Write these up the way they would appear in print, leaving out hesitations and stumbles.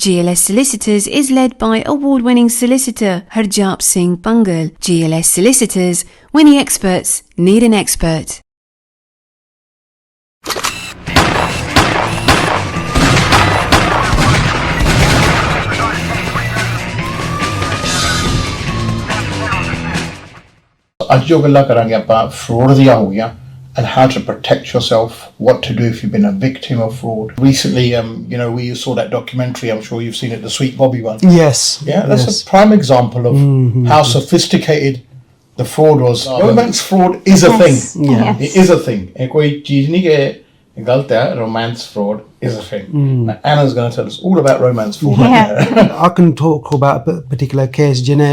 GLS Solicitors is led by award-winning solicitor Harjap Singh Pangal. GLS Solicitors, when the experts need an expert. ਅੱਜ ਜੋ ਗੱਲਾਂ ਕਰਾਂਗੇ ਆਪਾਂ fraud ਦੀਆਂ ਹੋ ਗਈਆਂ and how to protect yourself, what to do if you've been a victim of fraud. Recently, we saw that documentary, I'm sure you've seen it, the Sweet Bobby one. Yes. Yeah, that's a prime example of how sophisticated the fraud was. Romance fraud is a thing. Yeah. It is a thing. Koi cheez nahi ke galat hai, romance fraud is a thing. Now, Anna's going to tell us all about romance fraud. I can talk about a particular case, jine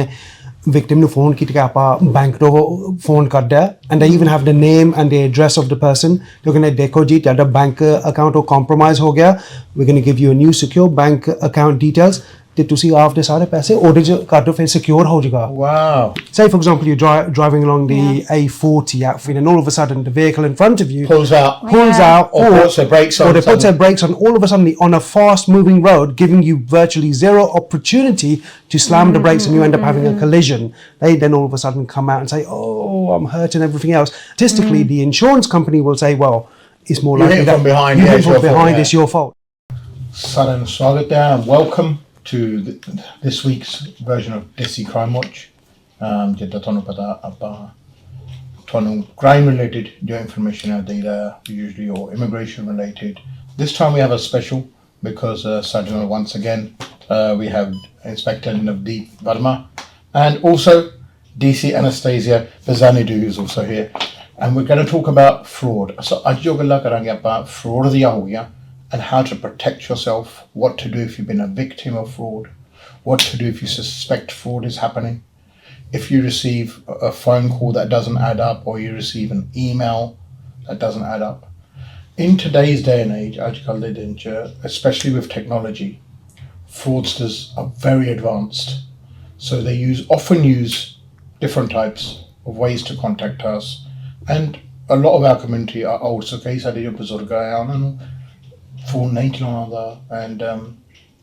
victim ਨੂੰ phone ਕੀਤਾ ਕਿ ਆਪਾਂ bank ਤੋਂ phone ਕਰਦਾ and they even have the name and the address of the person. They're going to ਦੇਖੋ ਜੀ ਤੁਹਾਡਾ bank account ਉਹ compromise ਹੋ ਗਿਆ, we're going to give you a new secure bank account details ਤੇ ਤੁਸੀਂ ਆਪਦੇ ਸਾਰੇ ਪੈਸੇ ਉਹਦੇ ਚ ਕਰ ਦਿਓ ਫਿਰ secure ਹੋ ਜਾਏਗਾ. Wow. Say for example you're driving along the A40 outfit and all of a sudden the vehicle in front of you pulls out or puts their brakes on, or they put their brakes on all of a sudden on a fast moving road, giving you virtually zero opportunity to slam the brakes and you end up having a collision. They then all of a sudden come out and say, oh, I'm hurt and everything else. Statistically the insurance company will say, well, it's more likely that from behind, you hit from behind, it's your fault. Saran Swagata and welcome to this week's version of Desi Crimewatch. Jidda tonu pata appa tonu crime related jo information out there, usually or immigration related. This time we have a special because Sajjana once again we have Inspector Navdeep Verma and also DC Anastasia Bazanidu who's also here, and we're going to talk about fraud. So aj jo galla karange appa fraud diya ho gaya and how to protect yourself, what to do if you've been a victim of fraud, what to do if you suspect fraud is happening, if you receive a phone call that doesn't add up or you receive an email that doesn't add up. In today's day and age, especially with technology, fraudsters are very advanced. So they often use different types of ways to contact us. And a lot of our community are old. So phone nahi chalana and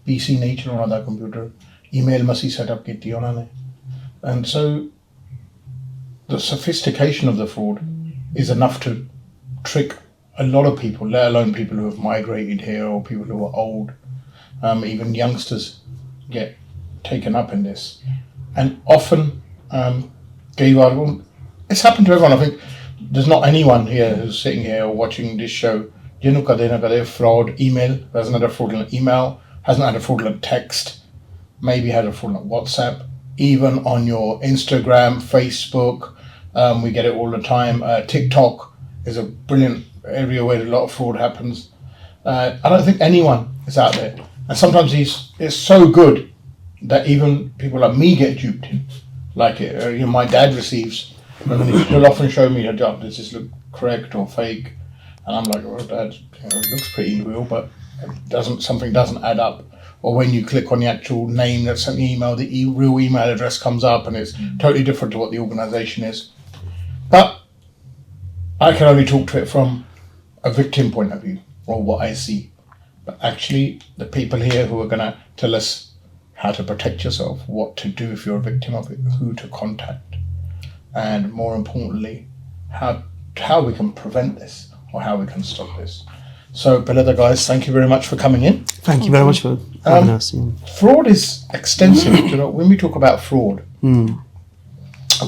PC nahi chalana computer, email masi set up kiti ona ne, and so the sophistication of the fraud is enough to trick a lot of people, let alone people who have migrated here or people who are old. Even youngsters get taken up in this, and often it's happened to everyone. I think there's not anyone here who's sitting here or watching this show fraud email, hasn't had a fraudulent email, hasn't had a fraudulent text, maybe had a fraudulent WhatsApp, even on your Instagram, Facebook, we get it all the time. TikTok is a brilliant area where a lot of fraud happens. I don't think anyone is out there, and sometimes it's so good that even people like me get duped in. Like my dad receives, and he'll often show me, does this look correct or fake? And I'm like, well, Dad, it looks pretty real, but something doesn't add up. Or when you click on the actual name that sent the email, the real email address comes up and it's totally different to what the organisation is. But I can only talk to it from a victim point of view, or what I see. But actually, the people here who are going to tell us how to protect yourself, what to do if you're a victim of it, who to contact, and more importantly, how we can prevent this. Or how we can stop this. So, Beleda guys, thank you very much for coming in. Thank you very much for having us. Fraud is extensive. When we talk about fraud,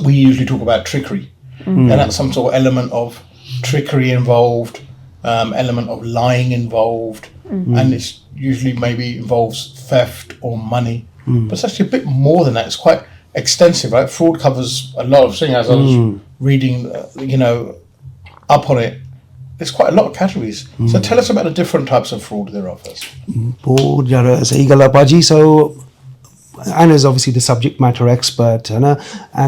we usually talk about trickery. And that's some sort of element of trickery involved, element of lying involved, and it's usually maybe involves theft or money. But it's actually a bit more than that. It's quite extensive, right? Fraud covers a lot of things. As I was reading, up on it, there's quite a lot of categories. So tell us about the different types of fraud there are first. So Anna's obviously the subject matter expert, and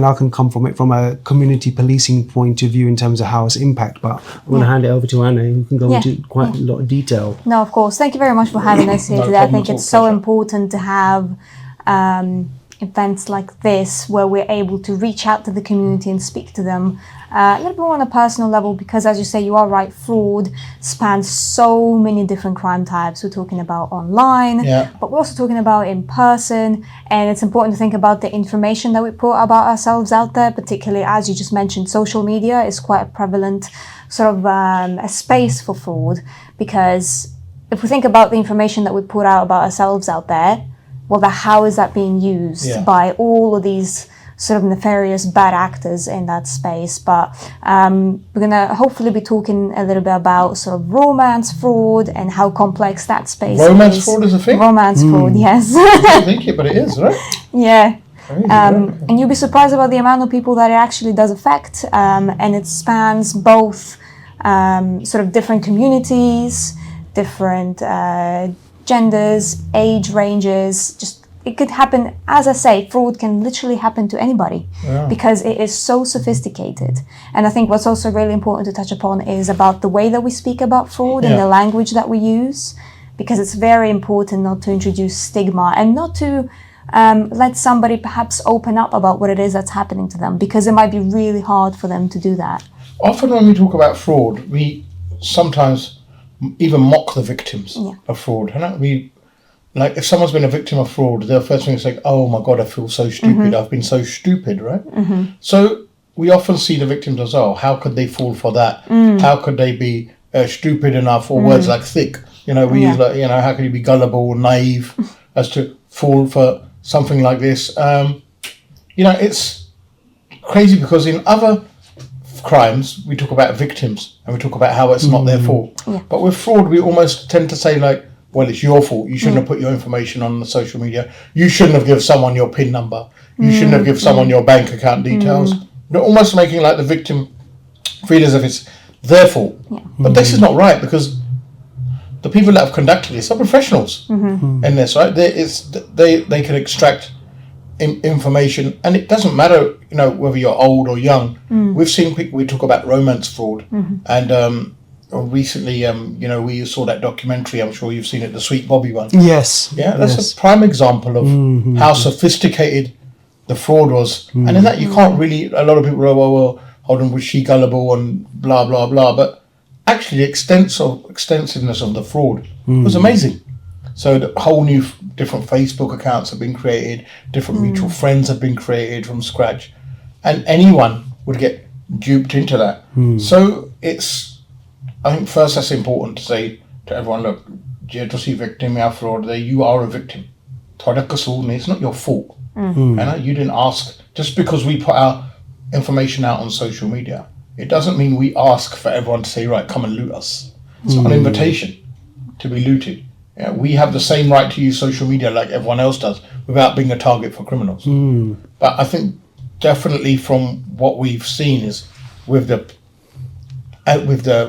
I can come from it from a community policing point of view in terms of how it's impact. But I'm going to hand it over to Anna, who can go into quite a lot of detail. No, of course. Thank you very much for having us here today. I think it's so important to have events like this where we're able to reach out to the community and speak to them a little bit more on a personal level, because as you say, you are right, fraud spans so many different crime types. We're talking about online, but we're also talking about in person, and it's important to think about the information that we put about ourselves out there, particularly as you just mentioned, social media is quite a prevalent sort of a space for fraud, because if we think about the information that we put out about ourselves out there, well, how is that being used by all of these sort of nefarious bad actors in that space? But we're going to hopefully be talking a little bit about sort of romance fraud and how complex that space is. Romance fraud is a thing? Romance fraud, yes. I don't think it, but it is, right? Yeah. And you'll be surprised about the amount of people that it actually does affect. And it spans both sort of different communities, different genders, age ranges. Just it could happen, as I say, fraud can literally happen to anybody because it is so sophisticated. And I think what's also really important to touch upon is about the way that we speak about fraud and the language that we use, because it's very important not to introduce stigma and not to let somebody perhaps open up about what it is that's happening to them, because it might be really hard for them to do that. Often when we talk about fraud, we sometimes even mock the victims of fraud. Like if someone's been a victim of fraud, their first thing is like, oh my God, I feel so stupid. I've been so stupid, right? So we often see the victims as, oh, how could they fall for that? How could they be stupid enough, or words like thick? You know, we use like, you know, how could you be gullible, naive as to fall for something like this? You know, it's crazy because in other crimes, we talk about victims and we talk about how it's not their fault. But with fraud, we almost tend to say like, well, it's your fault. You shouldn't have put your information on the social media. You shouldn't have given someone your PIN number. You shouldn't have given someone your bank account details. They're almost making like the victim feel as if it's their fault. But this is not right, because the people that have conducted this are professionals in this, right? They can extract information, and it doesn't matter, you know, whether you're old or young. We've seen people, we talk about romance fraud, and recently, you know, we saw that documentary, I'm sure you've seen it, the Sweet Bobby one. Yes. Yeah, that's a prime example of how sophisticated the fraud was. And in that, you can't really, a lot of people are, well, hold on, was she gullible and blah, blah, blah. But actually, the extensiveness of the fraud was amazing. So the whole new different Facebook accounts have been created, different mutual friends have been created from scratch, and anyone would get duped into that. So it's, I think first that's important to say to everyone, look, je tusi victim ya fraud, you are a victim. It's not your fault. And you didn't ask. Just because we put our information out on social media, it doesn't mean we ask for everyone to say, right, come and loot us. It's not an invitation to be looted. Yeah, we have the same right to use social media like everyone else does without being a target for criminals. But I think definitely from what we've seen is with the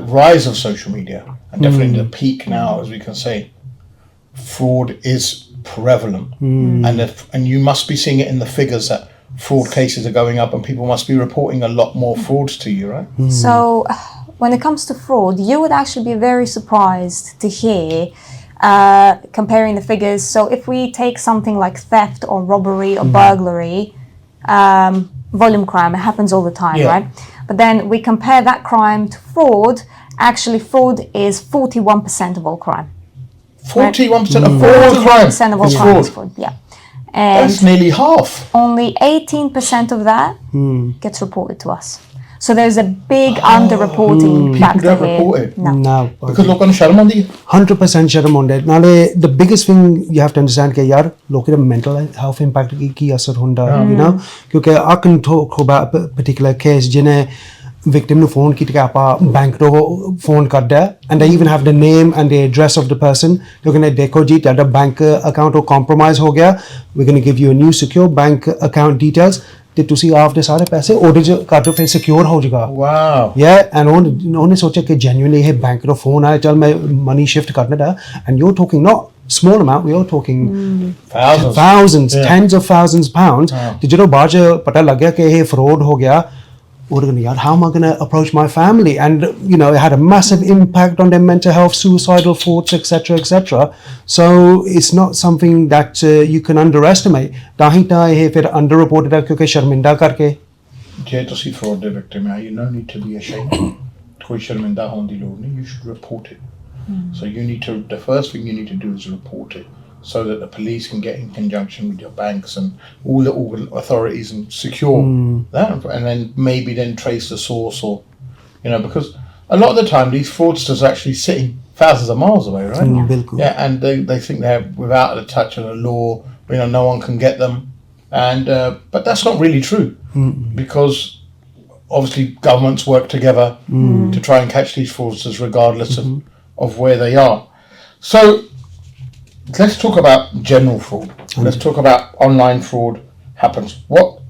rise of social media, and definitely the peak now, as we can say, fraud is prevalent. And you must be seeing it in the figures that fraud cases are going up, and people must be reporting a lot more frauds to you, right? So when it comes to fraud, you would actually be very surprised to hear comparing the figures. So if we take something like theft or robbery or burglary, volume crime, it happens all the time, right? But then we compare that crime to fraud. Actually, fraud is 41% of all crime. 41% of all crime of all crime is fraud. Yeah. And that's nearly half. Only 18% of that gets reported to us. So there's a big underreporting factor here. People don't report it. No. Because लोगों ने शर्म आती है. 100% शर्म आती है. नाले the biggest thing you have to understand कि यार लोगों के mental health impact की असर होता है, you know, क्योंकि I can talk about a particular case जिन्हें victim ਨੂੰ phone ਕੀਤਾ ਆਪਾਂ bank ਤੋਂ phone ਕਰਦਾ, and they even have the name and the address of the person. They're going to देखो जी ਤੁਹਾਡਾ bank account ਉਹ compromise ਹੋ ਗਿਆ, we're going to give you a new secure bank account details. ਤੇ ਤੁਸੀਂ ਆਪਦੇ ਸਾਰੇ ਪੈਸੇ ਉਹਦੇ ਚ ਕਰ ਦਿਓ, ਫਿਰ ਸਿਕਿਉਰ ਹੋ ਜਾਏਗਾ. ਵਾਓ ਯਾ ਐਂਡ ਉਹਨੇ ਸੋਚਿਆ ਕਿ ਜੈਨੂਇਨਲੀ ਇਹ ਬੈਂਕ ਦਾ ਫੋਨ ਆਇਆ, ਚਲ ਮੈਂ ਮਨੀ ਸ਼ਿਫਟ ਕਰਨਾ ਦਾ, and you are talking not small amount, we are talking thousands, tens of thousands pounds. ਤੇ ਜਦੋਂ ਬਾਅਦ ਚ ਪਤਾ ਲੱਗਿਆ ਕਿ ਇਹ ਫਰੋਡ ਹੋ ਗਿਆ, how am I going to approach my family? And it had a massive impact on their mental health, suicidal thoughts, etc., etc. So it's not something that you can underestimate. ताही ता ये फिर underreported है क्योंकि शर्मिंदा करके. जे तुसी fraud ਦੇ victim are, you no need to be ashamed. कोई शर्मिंदा होने ਦੀ ਲੋੜ नहीं. You should report it. So the first thing you need to do is report it, so that the police can get in conjunction with your banks and all the authorities and secure that, and then maybe then trace the source, or because a lot of the time these fraudsters are actually sitting thousands of miles away, right? Yeah, and they think they're without the touch of the law. No one can get them, and but that's not really true, because obviously governments work together to try and catch these fraudsters regardless of where they are. So let's talk about general fraud. Let's talk about online fraud happens. What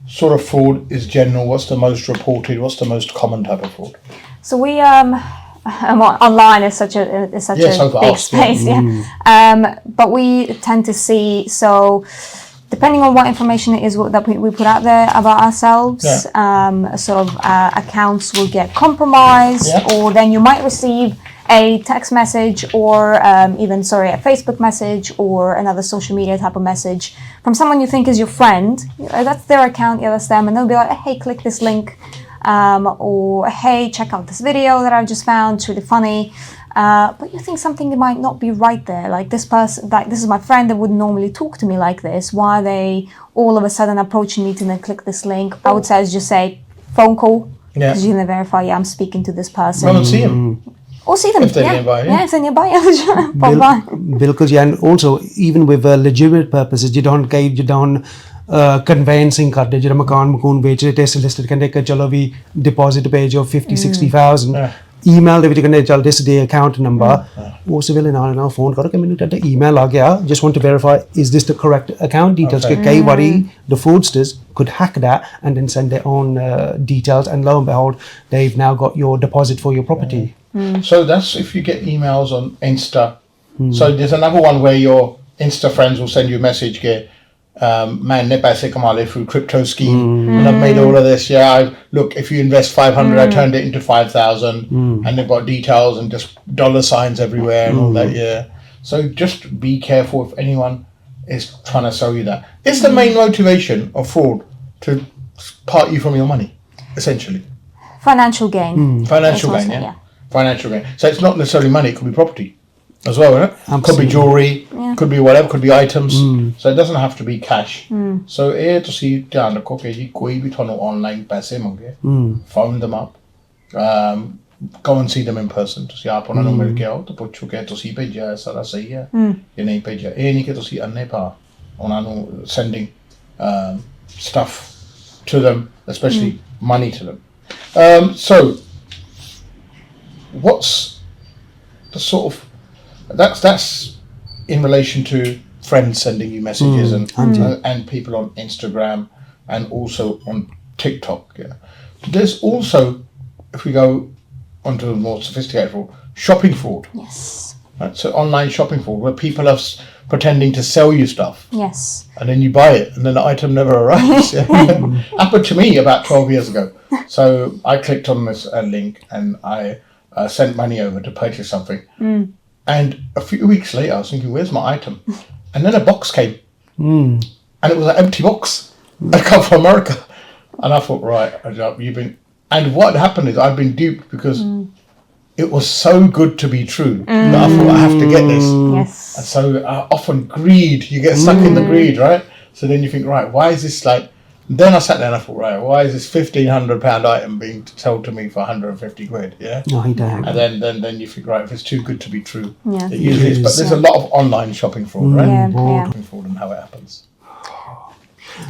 sort of fraud is general? What's the most reported? What's the most common type of fraud? So we online is such a big space, but we tend to see, so depending on what information it is that we put out there about ourselves, accounts will get compromised, or then you might receive a text message or even a Facebook message or another social media type of message from someone you think is your friend. That's their account, that's them, and they'll be like, hey, click this link, or hey, check out this video that I've just found, it's really funny. But you think something might not be right there. Like this person, like this is my friend that would normally talk to me like this. Why are they all of a sudden approaching me to then click this link? I would say just say phone call, because you can verify, I'm speaking to this person. Go and see him. Or see them. If they're nearby. Yeah, if they're nearby. Because and also even with legitimate purposes, you don't conveyancing ਕਰਦੇ ਜਿਹੜਾ ਮਕਾਨ ਮਕੂਨ ਵੇਚ ਰਹੇ ਤੇ solicitor ਕਹਿੰਦੇ ਕਿ ਚਲੋ ਵੀ deposit ਭੇਜੋ 50-60,000 email ਦੇ ਵਿੱਚ ਕਹਿੰਦੇ ਚੱਲ this the account number ਉਸ ਵੇਲੇ ਨਾਲ ਫੋਨ ਕਰੋ ਕਿ ਮੈਨੂੰ ਤੁਹਾਡਾ email ਆ ਗਿਆ, just want to verify is this the correct account details, ਕਿ ਕਈ ਵਾਰੀ the fraudsters could hack that and then send their own details, and lo and behold they've now got your deposit for your property. So that's if you get emails on Insta. So there's another one where your Insta friends will send you a message, man, ne paise kama le through crypto scheme, and I've made all of this. Look, if you invest 500, I turned it into 5,000, and they've got details and just dollar signs everywhere and all that. So just be careful if anyone is trying to sell you that. It's the main motivation of fraud to part you from your money, essentially. Financial gain. Financial gain, Financial gain. So it's not necessarily money; it could be property as well, right? Could be jewelry, could be whatever, could be items. So it doesn't have to be cash. So here to see ध्यान रखो कि जी कोई भी थोड़ा online पैसे मांगे, phone them up, go and see them in person. तुसी आप उन्होंने मिल के आओ तो पूछो कि तुसी भेजा है सारा सही है या नहीं भेजा. ये नहीं कि तुसी अन्ने पा उन्होंने sending stuff to them, especially money to them. So what's the sort of that's in relation to friends sending you messages and people on Instagram and also on TikTok. There's also, if we go onto the more sophisticated fraud, shopping fraud. Yes. Right? So online shopping fraud, where people are pretending to sell you stuff. Yes. And then you buy it, and then the item never arrives. Happened to me about 12 years ago. So I clicked on this link and I sent money over to purchase something. And a few weeks later, I was thinking, where's my item? And then a box came. And it was an empty box. I come from America. And I thought, right, you've been... And what happened is I've been duped because it was so good to be true that I thought I have to get this. Yes. And so often greed, you get stuck in the greed, right? So then you think, right, why is this like... Then I sat there and I thought, right, why is this £1,500 item being sold to me for 150 quid? Yeah. No, he don't. And then you think, right, if it's too good to be true, it usually is. But there's a lot of online shopping fraud, right? Shopping fraud and how it happens.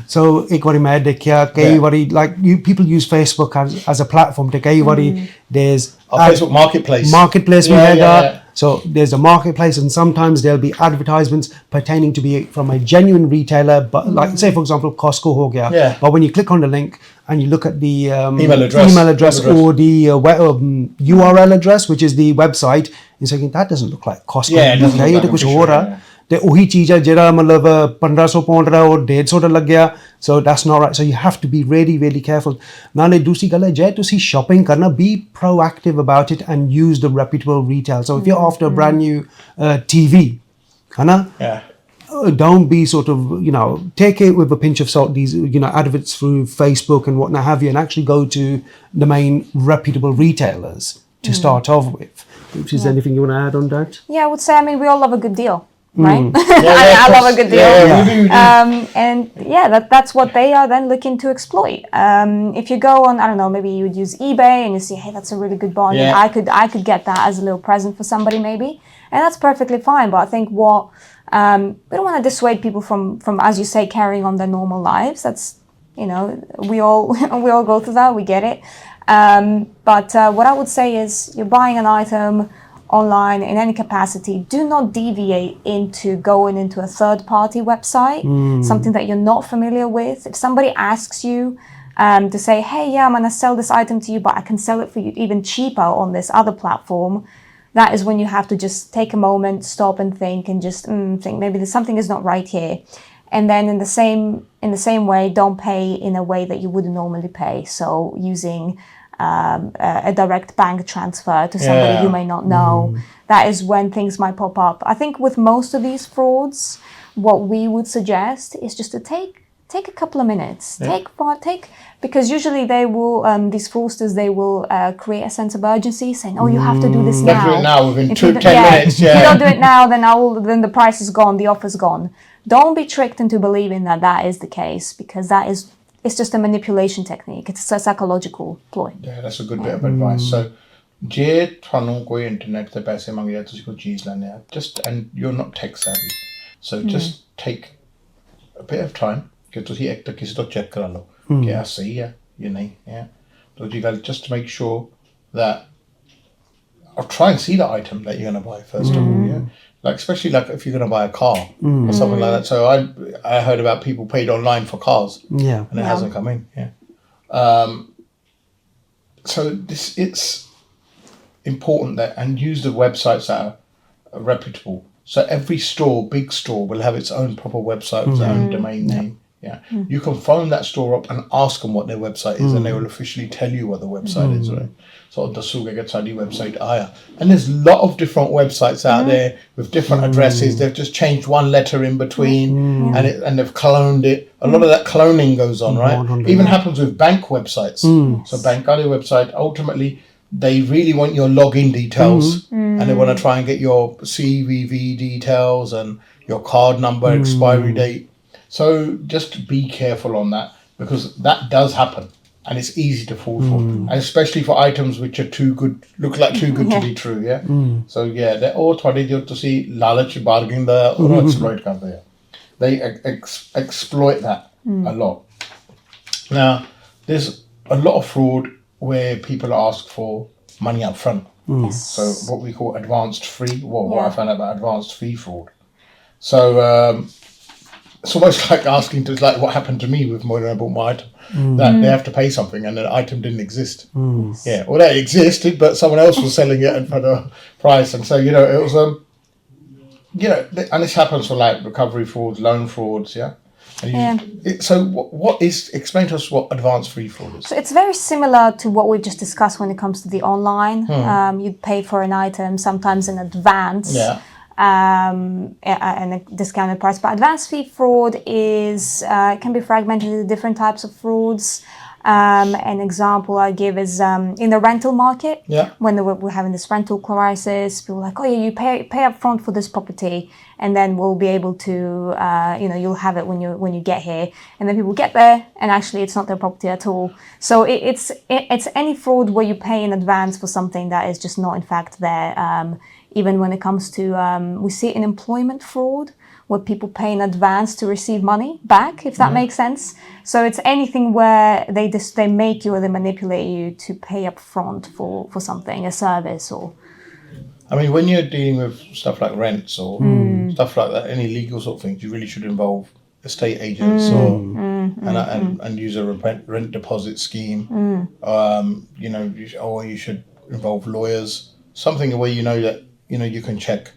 So एक बारी मैं देखा कई बारी like people use Facebook as a platform to कई बारी there's Facebook Marketplace भी हैगा. So there's a marketplace, and sometimes there'll be advertisements pertaining to be from a genuine retailer, but like say for example Costco ho gaya. But when you click on the link and you look at the email address or the URL address, which is the website, you're saying that doesn't look like Costco. Yeah, it doesn't look like ਤੇ ਉਹੀ ਚੀਜ਼ ਹੈ ਜਿਹੜਾ ਮਤਲਬ 1500 pound ਦਾ ਉਹ 150 ਦਾ ਲੱਗਿਆ so that's not right so you have to be really really careful ਨਾਲੇ ਦੂਸਰੀ ਗੱਲ ਹੈ ਜੇ ਤੁਸੀਂ shopping ਕਰਨਾ be proactive about it and use the reputable retail so if you're after a brand new TV hana don't be sort of take it with a pinch of salt these adverts through Facebook and whatnot have you and actually go to the main reputable retailers to start off with. If there's anything you want to add on that? Yeah, I would say, I mean, we all love a good deal, right? I love a good deal. Yeah. And that's what they are then looking to exploit. If you go on, I don't know, maybe you would use eBay and you see, hey, that's a really good bond. Yeah. And I could get that as a little present for somebody maybe. And that's perfectly fine. But I think we don't want to dissuade people from, as you say, carrying on their normal lives. That's, we all go through that. We get it. But what I would say is you're buying an item online in any capacity, do not deviate into going into a third-party website, something that you're not familiar with. If somebody asks you to say, hey, yeah, I'm going to sell this item to you, but I can sell it for you even cheaper on this other platform, that is when you have to just take a moment, stop and think and just think maybe something is not right here. And then in the same way, don't pay in a way that you wouldn't normally pay. So using a direct bank transfer to somebody you may not know, that is when things might pop up. I think with most of these frauds, what we would suggest is just to take a couple of minutes, because usually they will, these fraudsters, they will create a sense of urgency, saying, "Oh, you have to do this now. Do it now within If 10 minutes." If you don't do it now, then the price is gone, the offer's gone. Don't be tricked into believing that is the case, because it's just a manipulation technique. It's a psychological ploy. Yeah, that's a good bit of advice. So, ਜੇ ਤੁਹਾਨੂੰ ਕੋਈ internet ਤੇ ਪੈਸੇ ਮੰਗਿਆ ਤੁਸੀਂ ਕੋਈ ਚੀਜ਼ ਲੈਣੇ ਆ and you're not tech savvy, so just take a bit of time ਕਿ ਤੁਸੀਂ ਇੱਕ ਤਾਂ ਕਿਸੇ ਤੋਂ ਚੈੱਕ ਕਰਾ ਲਓ ਕਿ ਇਹ ਸਹੀ ਹੈ ਜਾਂ ਨਹੀਂ ਹੈ ਦੂਜੀ ਗੱਲ just to make sure that or try and see the item that you're going to buy first of all, like especially like if you're going to buy a car or something like that. So I heard about people paid online for cars and it hasn't come in. So it's important that and use the websites that are reputable. So every store, big store, will have its own proper website with its own domain name. You can phone that store up and ask them what their website is, and they will officially tell you what the website is, right? So the website and there's a lot of different websites out there with different addresses. They've just changed one letter in between, and they've cloned it. A lot of that cloning goes on, right? Even happens with bank websites. So Bankali website, ultimately, they really want your login details, and they want to try and get your CVV details and your card number, expiry date. So just be careful on that, because that does happen and it's easy to fall for, and especially for items which are look like too good to be true. So they're all trying to see lalach bargain the or exploit karte hain. They exploit that a lot. Now there's a lot of fraud where people ask for money up front. So what we call advanced free, what I found out about advanced fee fraud. So it's almost like asking to, like what happened to me with when I bought my item, that they have to pay something and the item didn't exist. Well, that existed, but someone else was selling it for the price, and so it was and this happens for like recovery frauds, loan frauds, so explain to us what advanced free fraud is. So it's very similar to what we've just discussed when it comes to the online. You'd pay for an item sometimes in advance. And a discounted price. But advanced fee fraud can be fragmented into different types of frauds. An example I give is in the rental market. When we're having this rental crisis, people are like, oh yeah, you pay up front for this property, and then we'll be able to, you'll have it when you get here. And then people get there, and actually it's not their property at all. So it's any fraud where you pay in advance for something that is just not in fact there. Even when it comes to, we see an employment fraud where people pay in advance to receive money back, if that makes sense. So it's anything where they make you or they manipulate you to pay up front for something, a service or... I mean, when you're dealing with stuff like rents or stuff like that, any legal sort of things, you really should involve estate agents and use a rent deposit scheme. Or you should involve lawyers, something where that you can check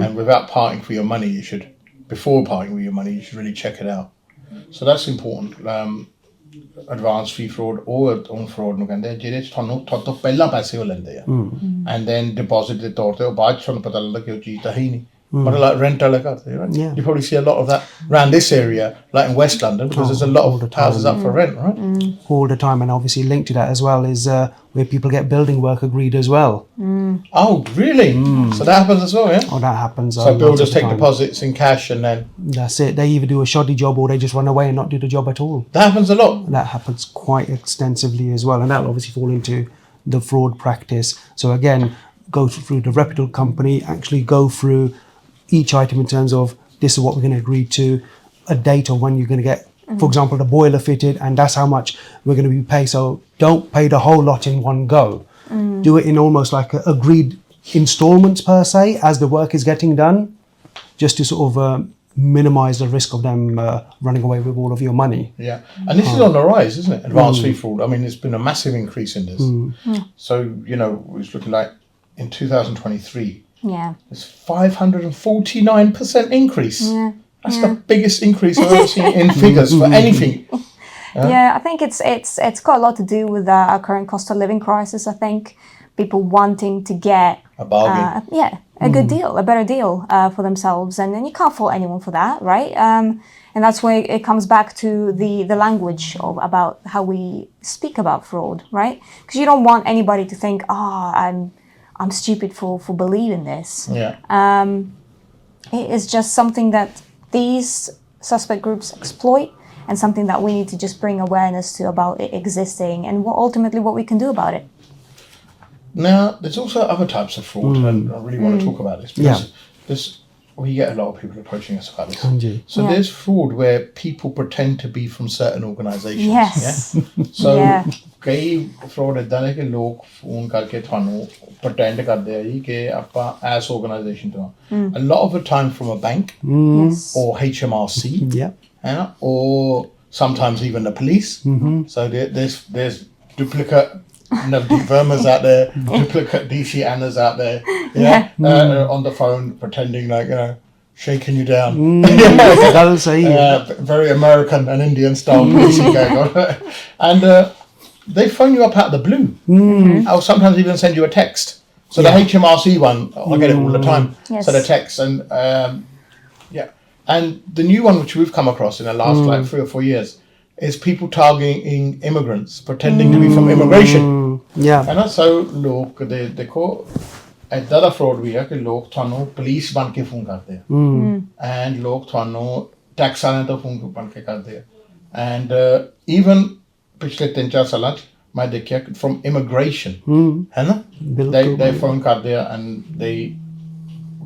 And without parting for your money, before parting with your money, you should really check it out. So that's important. Advance fee fraud or own fraud ਨੂੰ ਕਹਿੰਦੇ ਜਿਹੜੇ ਤੁਹਾਨੂੰ ਤੋਂ ਪਹਿਲਾਂ ਪੈਸੇ ਉਹ ਲੈਂਦੇ ਆ and then deposit ਦੇ ਤੌਰ ਤੇ ਉਹ ਬਾਅਦ ਤੁਹਾਨੂੰ ਪਤਾ ਲੱਗਦਾ ਕਿ ਉਹ ਚੀਜ਼ ਤਾਂ ਹੈ ਹੀ ਨਹੀਂ but like rent ਵਾਲੇ ਕਰਦੇ right you probably see a lot of that around this area like in West London because there's a lot of houses up for rent right all the time. And obviously linked to that as well is where people get building work agreed as well. oh really so that happens as well yeah Oh, that happens so builders take deposits in cash and then that's it, they either do a shoddy job or they just run away and not do the job at all. that happens a lot That happens quite extensively as well, and that'll obviously fall into the fraud practice. So again, go through the reputable company, actually go through each item in terms of this is what we're going to agree to, a date of when you're going to get, for example, the boiler fitted, and that's how much we're going to be paid. So don't pay the whole lot in one go. Do it in almost like agreed installments per se as the work is getting done, just to sort of minimize the risk of them running away with all of your money. yeah and this is on the rise isn't it advance fee fraud I mean there's been a massive increase in this so it's looking like in 2023 it's 549% increase. That's the biggest increase I've ever seen in figures for anything. Yeah, I think it's got a lot to do with our current cost of living crisis. I think people wanting to get A bargain. a good deal, a better deal for themselves, and then you can't fault anyone for that, right? And that's where it comes back to the language about how we speak about fraud, right? Because you don't want anybody to think, I'm stupid for believing this. Yeah. It is just something that these suspect groups exploit, and something that we need to just bring awareness to about it existing and ultimately what we can do about it. Now, there's also other types of fraud, and I really want to talk about this because we get a lot of people approaching us about this. So there's fraud where people pretend to be from certain organisations. Yes. So ਕਈ fraud ਇਦਾਂ ਨੇ ਕਿ ਲੋਕ phone ਕਰਕੇ ਤੁਹਾਨੂੰ pretend ਕਰਦੇ ਆ ਜੀ ਕਿ ਆਪਾਂ ਇਸ organisation ਤੋਂ a lot of the time from a bank or HMRC or sometimes even the police. So there's duplicate Vermas out there, duplicate DC Annas out there on the phone pretending like shaking you down. Very American and Indian style policing going on. And they phone you up out of the blue. I'll sometimes even send you a text. So the HMRC one, I get it all the time. So the text and and the new one which we've come across in the last like 3 or 4 years is people targeting immigrants, pretending to be from immigration. Yeah. And so ਲੋਕ ਦੇਖੋ ਏਦਾਂ ਦਾ fraud ਵੀ ਹੈ ਕਿ ਲੋਕ ਤੁਹਾਨੂੰ police ਬਣ ਕੇ phone ਕਰਦੇ ਆ and ਲੋਕ ਤੁਹਾਨੂੰ ਟੈਕਸ ਵਾਲਿਆਂ ਤੋਂ ਫੋਨ ਬਣ ਕੇ ਕਰਦੇ ਆ and even ਪਿਛਲੇ 3-4 ਸਾਲਾਂ ਚ ਮੈਂ ਦੇਖਿਆ from immigration ਹੈ ਨਾ they phone ਕਰਦੇ ਆ and they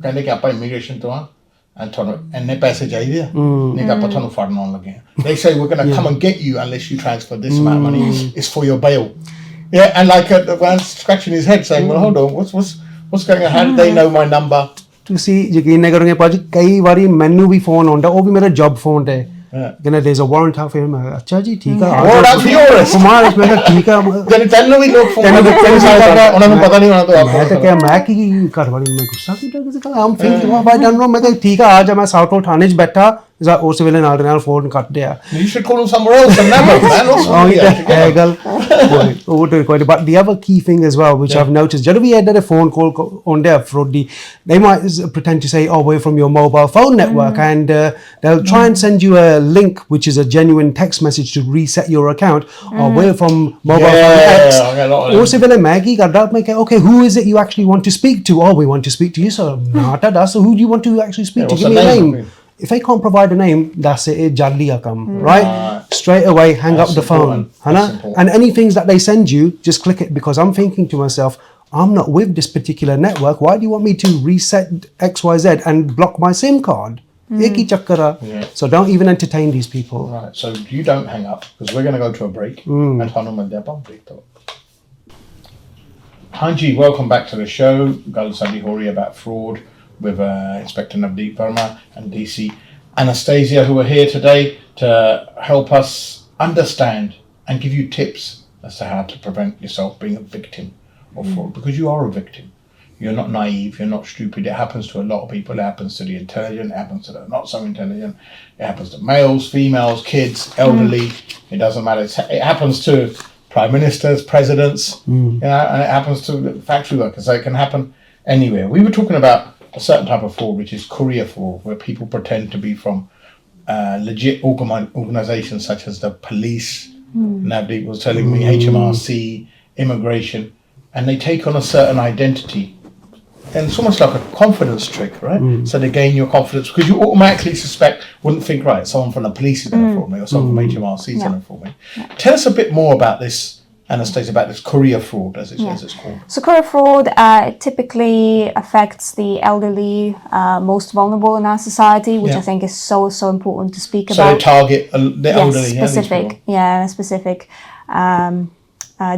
ਕਹਿੰਦੇ ਕਿ ਆਪਾਂ immigration ਤੋਂ ਆ and ਤੁਹਾਨੂੰ ਇੰਨੇ ਪੈਸੇ ਚਾਹੀਦੇ ਆ ਨਹੀਂ ਤਾਂ ਆਪਾਂ ਤੁਹਾਨੂੰ ਫੜਨ ਆਉਣ ਲੱਗੇ ਆ they say we're going to come and get you unless you transfer this amount of money it's for your bail and like the man scratching his head saying well hold on what's going on how did they know my number ਤੁਸੀਂ ਯਕੀਨ ਨਹੀਂ ਕਰੋਗੇ ਭਾਜੀ ਕਈ ਵਾਰੀ ਮੈਨੂੰ ਵੀ phone ਆਉਂਦਾ ਉਹ ਵੀ ਮੇਰਾ ਜੌਬ ਫੋਨ ਤੇ ਕਹਿੰਦਾ there's a warrant out for him ਅੱਛਾ ਜੀ ਠੀਕ ਆ warrant out for yours Kumar ਇਸ ਮੈਂ ਕਿਹਾ ਠੀਕ ਆ ਕਹਿੰਦੇ ਤੈਨੂੰ ਵੀ ਲੋਕ ਫੋਨ ਕਰਦੇ ਉਹਨਾਂ ਨੂੰ ਪਤਾ ਨਹੀਂ ਹੋਣਾ ਤਾਂ ਮੈਂ ਤਾਂ ਕਿਹਾ ਮੈਂ ਕੀ ਘਰ ਵਾਲੀ ਨੂੰ ਮੈਂ ਗੁੱਸਾ ਕੀਤਾ ਕਿਸੇ ਦਾ ਆਮ ਥਿੰਕਿੰਗ ਆਈ ਡੋਨਟ ਨੋ ਮੈਂ ਕਿਹਾ ਠੀਕ ਆ ਜਾ ਮੈਂ ਸਾਊਥ ਥਾਣੇ 'ਚ ਬੈਠਾ ਉਸ ਵੇਲੇ ਨਾਲ ਫੋਨ ਕੱਟ ਦਿਆ you should call them somewhere else and never man ਇਹ ਗੱਲ ਉਹ ਤਾਂ ਕੋਈ but the other key thing as well which I've noticed ਜਦੋਂ ਵੀ ਇਹਦਾ phone call on their fraud they might pretend to say oh we're from your mobile phone network and they'll try and send you a link which is a genuine text message to reset your account or we're from mobile phone X ਉਸ ਵੇਲੇ ਮੈਂ ਕੀ ਕਰਦਾ ਮੈਂ ਕਿਹਾ okay who is it you actually want to speak to oh we want to speak to you so not that so who do you want to actually speak to give me a name if I can't provide a name that's it jalliya come right straight away hang up the phone and any things that they send you just click it because I'm thinking to myself I'm not with this particular network why do you want me to reset XYZ and block my SIM card so don't even entertain these people right so you don't hang up because we're going to go to a break and ਤੁਹਾਨੂੰ ਮਿਲਦੇ ਆਪਾਂ break ਤੋਂ ਹਾਂਜੀ welcome back to the show ਗੱਲ ਸਾਡੀ ਹੋ ਰਹੀ about fraud with Inspector Navdeep Verma and DC Anastasia who are here today to help us understand and give you tips as to how to prevent yourself being a victim of fraud because you are a victim You're not naive. You're not stupid. It happens to a lot of people. It happens to the intelligent. It happens to the not so intelligent. It happens to males, females, kids, elderly. It doesn't matter. It happens to prime ministers, presidents, and it happens to factory workers. So it can happen anywhere. We were talking about a certain type of fraud, which is courier fraud, where people pretend to be from legit organizations such as the police. Navdeep was telling me, HMRC, immigration, and they take on a certain identity. And it's almost like a confidence trick, right? So they gain your confidence because you automatically wouldn't think, right, someone from the police is going to fraud me or someone from HMRC is going to fraud me. Tell us a bit more about this, Anastasia, about this courier fraud, as it's called. So courier fraud typically affects the elderly, most vulnerable in our society, which I think is so important to speak about. So they target the elderly. Specific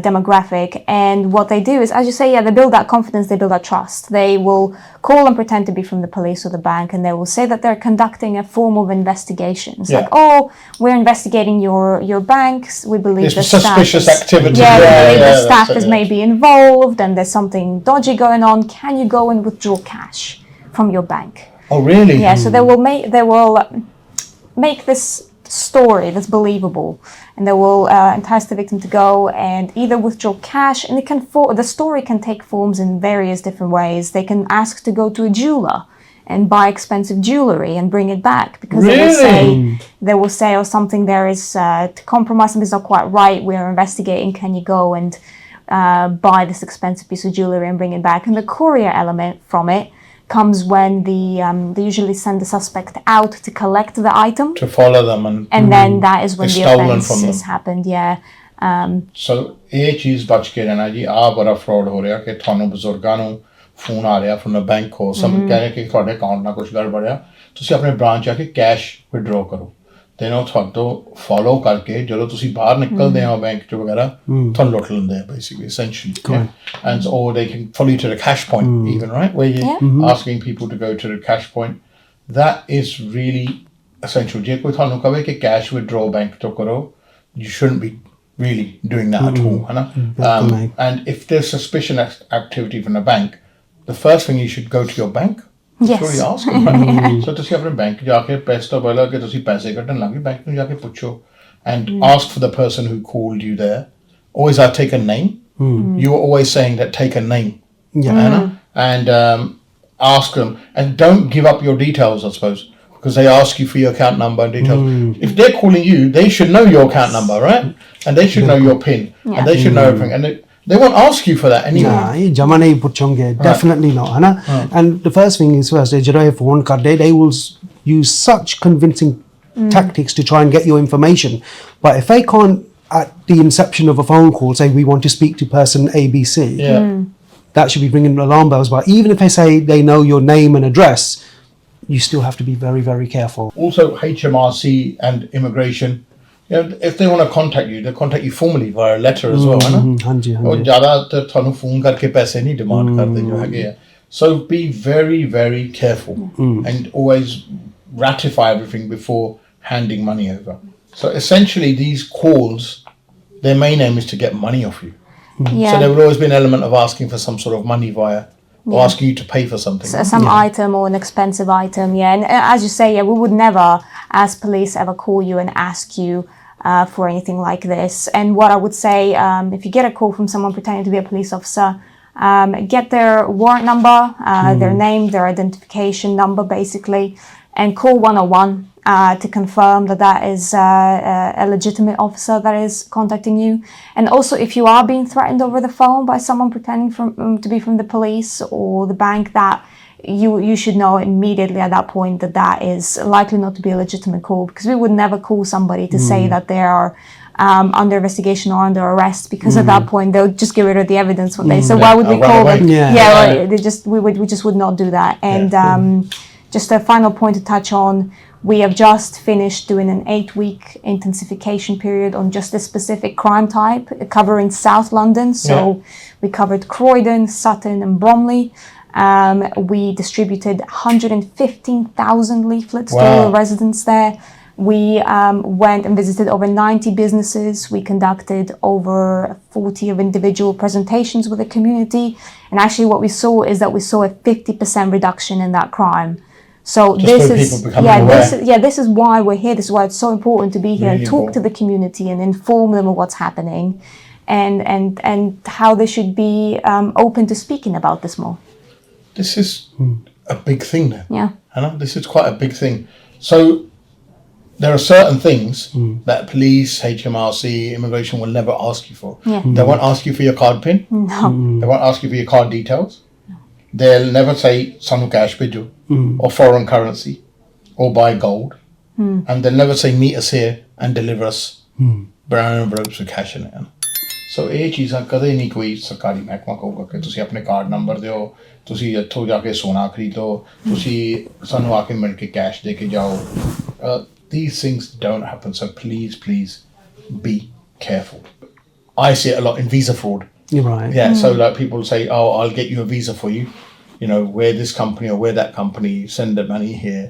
demographic. And what they do is, as you say, they build that confidence, they build that trust. They will call and pretend to be from the police or the bank, and they will say that they're conducting a form of investigation. It's like, oh, we're investigating your banks. We believe there's suspicious activity. We believe the staff is maybe involved and there's something dodgy going on. Can you go and withdraw cash from your bank? Oh, really? Yeah, so they will make this story that's believable, and they will entice the victim to go and either withdraw cash, and the story can take forms in various different ways. They can ask to go to a jeweler and buy expensive jewelry and bring it back because they will say or something there is to compromise, something's not quite right, we're investigating, can you go and buy this expensive piece of jewelry and bring it back. And the courier element from it comes when they usually send the suspect out to collect the item, to follow them, and then that is when the offence has happened. So ਇਹ ਚੀਜ਼ ਬਚ ਕੇ ਰਹਿਣਾ ਜੀ। ਆ ਬੜਾ fraud ਹੋ ਰਿਹਾ ਕਿ ਤੁਹਾਨੂੰ ਬਜ਼ੁਰਗਾਂ ਨੂੰ ਫੋਨ ਆ ਰਿਹਾ ਫਰਮ ਅ ਬੈਂਕ ਹੋ, ਸਮ ਕਹਿ ਰਹੇ ਕਿ ਤੁਹਾਡੇ ਅਕਾਊਂਟ ਨਾਲ ਕੁਝ ਗੜਬੜ ਆ, ਤੁਸੀਂ ਆਪਣੇ ਬ੍ਰਾਂਚ ਆ ਕੇ ਕੈਸ਼ ਵਿਡਰਾਅ ਕਰੋ। ਤੇ ਨਾ ਤੁਹਾਨੂੰ ਫੋਲੋ ਕਰਕੇ ਜਦੋਂ ਤੁਸੀਂ ਬਾਹਰ ਨਿਕਲਦੇ ਆ ਬੈਂਕ ਚੋਂ ਵਗੈਰਾ ਤੁਹਾਨੂੰ ਲੁੱਟ ਲੈਂਦੇ ਆ basically, essentially. And or they can follow you to the cash point even, right, where you're asking people to go to the cash point. That is really essential. ਜੇ ਕੋਈ ਤੁਹਾਨੂੰ ਕਹੇ ਕਿ ਕੈਸ਼ ਵਿਡਰਾਅ ਬੈਂਕ ਤੋਂ ਕਰੋ, you shouldn't be really doing that at all, hana? And if there's suspicious activity from the bank, the first thing you should go to your bank. Yes. So you ask them, right? So ਤੁਸੀਂ ਆਪਣੇ bank ਜਾ ਕੇ ਪੈਸੇ ਤੋਂ ਪਹਿਲਾਂ ਕਿ ਤੁਸੀਂ ਪੈਸੇ ਕੱਢਣ ਲੱਗੇ ਬੈਂਕ ਨੂੰ ਜਾ ਕੇ ਪੁੱਛੋ and ask for the person who called you there. Always take a name. You were always saying that, take a name. And ask them, and don't give up your details, I suppose, because they ask you for your account number and details. If they're calling you, they should know your account number, right? And they should know your PIN, and they should know everything. And they won't ask you for that anyway. Definitely not. And the first thing is first, they will use such convincing tactics to try and get your information. But if they can't, at the inception of a phone call, say we want to speak to person ABC, that should be ringing alarm bells. But even if they say they know your name and address, you still have to be very, very careful. Also, HMRC and immigration, if they want to contact you, they contact you formally via a letter as well, और ज़्यादातर थानू phone करके पैसे नहीं demand करते जो है। So be very, very careful and always ratify everything before handing money over. So essentially, these calls, their main aim is to get money off you. So there will always be an element of asking for some sort of money via. Or asking you to pay for something. Some item or an expensive item, And as you say, we would never, as police, ever call you and ask you for anything like this. And what I would say, if you get a call from someone pretending to be a police officer, get their warrant number, their name, their identification number, basically, and call 101 to confirm that is a legitimate officer that is contacting you. And also, if you are being threatened over the phone by someone pretending to be from the police or the bank, that you should know immediately at that point that is likely not to be a legitimate call, because we would never call somebody to say that they are under investigation or under arrest, because at that point they'll just get rid of the evidence. What they so why would we call them? We just would not do that. And just a final point to touch on. We have just finished doing an 8-week intensification period on just this specific crime type, covering South London. So we covered Croydon, Sutton and Bromley. We distributed 115,000 leaflets to all the residents there. We went and visited over 90 businesses. We conducted over 40 of individual presentations with the community. And actually what we saw is that we saw a 50% reduction in that crime. So Just this is why we're here. This is why it's so important to be here Really and talk to the community and inform them of what's happening, and how they should be open to speaking about this more. This is a big thing then. Yeah. I know this is quite a big thing. So there are certain things that police, HMRC, immigration will never ask you for. Yeah. They won't ask you for your card PIN. No. They won't ask you for your card details. They'll never say sanu cash biju or foreign currency or buy gold. And they'll never say meet us here and deliver us brown envelopes with cash in it. So ਇਹ ਚੀਜ਼ਾਂ ਕਦੇ ਨਹੀਂ ਕੋਈ ਸਰਕਾਰੀ ਮਹਿਕਮਾ ਕਹੂਗਾ ਕਿ ਤੁਸੀਂ ਆਪਣੇ ਕਾਰਡ ਨੰਬਰ ਦਿਓ, ਤੁਸੀਂ ਇੱਥੋਂ ਜਾ ਕੇ ਸੋਨਾ ਖਰੀਦੋ, ਤੁਸੀਂ ਸਾਨੂੰ ਆ ਕੇ ਮਿਲ ਕੇ ਕੈਸ਼ ਦੇ ਕੇ ਜਾਓ. These things don't happen, so please be careful. I see it a lot in visa fraud. You're right. Yeah, so like people say, oh, I'll get you a visa for you. You know, we're this company or we're that company, send the money here.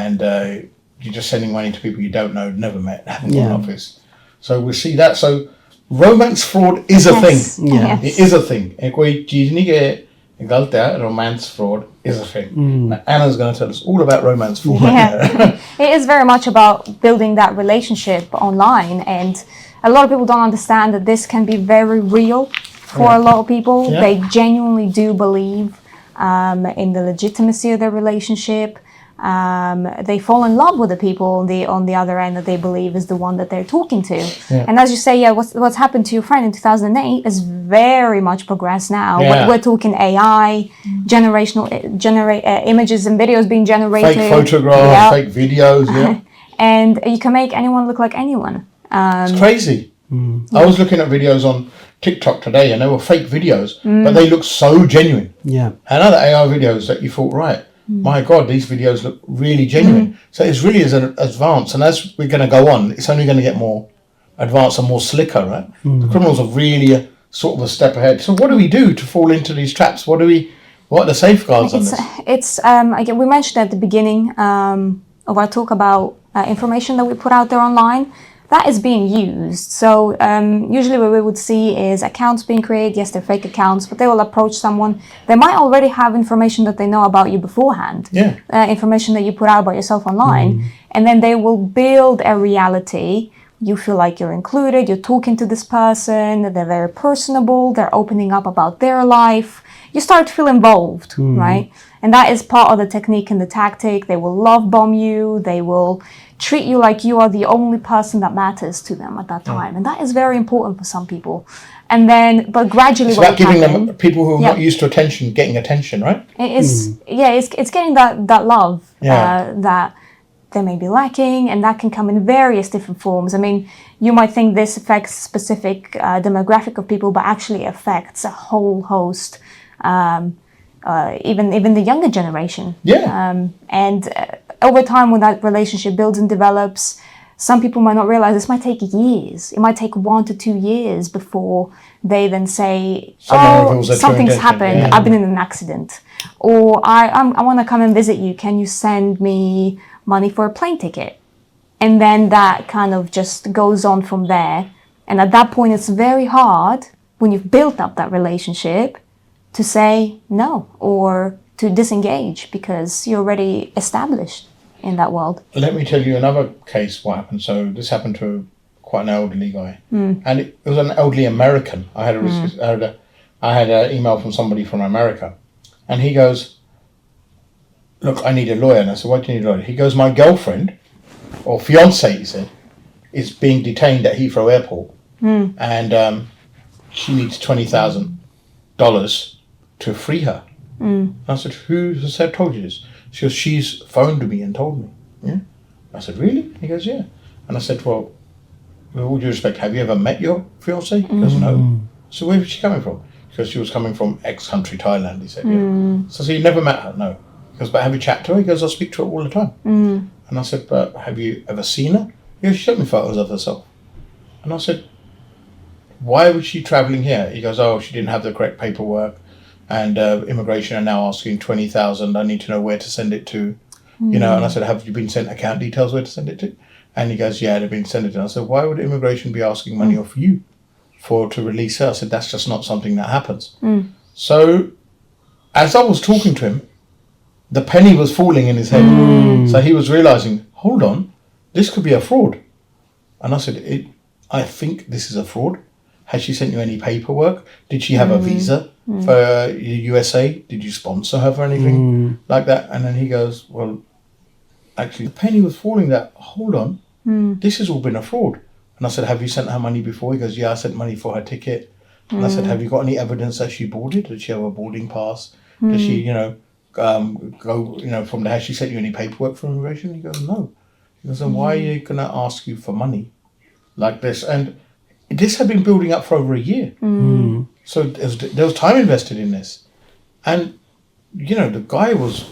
And you're just sending money to people you don't know, never met, haven't got an office. So we see that. So romance fraud is a thing. Yeah. It is a thing. Romance fraud is a thing. Now, Anna's going to tell us all about romance fraud. Yeah. It is very much about building that relationship online, and a lot of people don't understand that this can be very real for a lot of people. Yeah. They genuinely do believe in the legitimacy of their relationship. They fall in love with the people on the other end that they believe is the one that they're talking to. Yeah. And as you say, what's happened to your friend in 2008 is very much progressed now. Yeah. We're talking AI, images and videos being generated. Fake photographs, fake videos, And you can make anyone look like anyone. It's crazy. I was looking at videos on TikTok today and they were fake videos, but they look so genuine. Yeah. And other AI videos that you thought, right, my God, these videos look really genuine. So it's really advanced. And as we're going to go on, it's only going to get more advanced and more slicker, right? The criminals are really sort of a step ahead. So what do we do to fall into these traps? What are the safeguards on this? It's again, we mentioned at the beginning of our talk about information that we put out there online. That is being used. So usually what we would see is accounts being created. Yes, they're fake accounts, but they will approach someone. They might already have information that they know about you beforehand. Yeah. Information that you put out about yourself online. And then they will build a reality. You feel like you're included. You're talking to this person. They're very personable. They're opening up about their life. You start to feel involved, right? And that is part of the technique and the tactic. They will love bomb you. They will treat you like you are the only person that matters to them at that time. And that is very important for some people. And then, but gradually It's what about giving them people who are not used to attention, getting attention, right? it is, it's getting that love that they may be lacking, and that can come in various different forms. I mean, you might think this affects a specific demographic of people, but actually affects a whole host, even the younger generation. Yeah. Over time, when that relationship builds and develops, some people might not realize this might take years. It might take 1 to 2 years before they then say, something's happened. Yeah. I've been in an accident. Or I want to come and visit you. Can you send me money for a plane ticket? And then that kind of just goes on from there. And at that point, it's very hard when you've built up that relationship to say no or to disengage because you're already established in that world. Let me tell you another case what happened. So this happened to quite an elderly guy. And it was an elderly American. I had an email from somebody from America. And he goes, look, I need a lawyer. And I said, why do you need a lawyer? He goes, my girlfriend, or fiance, he said, is being detained at Heathrow Airport. And she needs $20,000 to free her. And I said, who has told you this? She goes, she's phoned me and told me. Yeah. I said, really? He goes, yeah. And I said, well, with all due respect, have you ever met your fiance? He goes, no. So where was she coming from? Because she was coming from X country, Thailand, he said, yeah. So you never met her? No. He goes, but have you chatted to her? He goes, I speak to her all the time. And I said, but have you ever seen her? He goes, she showed me photos of herself. And I said, why was she travelling here? He goes, oh, she didn't have the correct paperwork. And immigration are now asking $20,000. I need to know where to send it to. You know, and I said, have you been sent account details where to send it to? And he goes, yeah, they've been sent it. And I said, why would immigration be asking money off you to release her? I said, that's just not something that happens. So as I was talking to him, the penny was falling in his head. So he was realizing, hold on, this could be a fraud. And I said, I think this is a fraud. Has she sent you any paperwork? Did she have a visa for USA? Did you sponsor her for anything like that? And then he goes, well, actually, the penny was falling that, hold on, this has all been a fraud. And I said, have you sent her money before? He goes, yeah, I sent money for her ticket. And I said, have you got any evidence that she boarded? Did she have a boarding pass? Does she, go, from there? Has she sent you any paperwork from immigration? He goes, no. He goes, then why are you going to ask you for money like this? And this had been building up for over a year. So there was time invested in this. And, the guy was,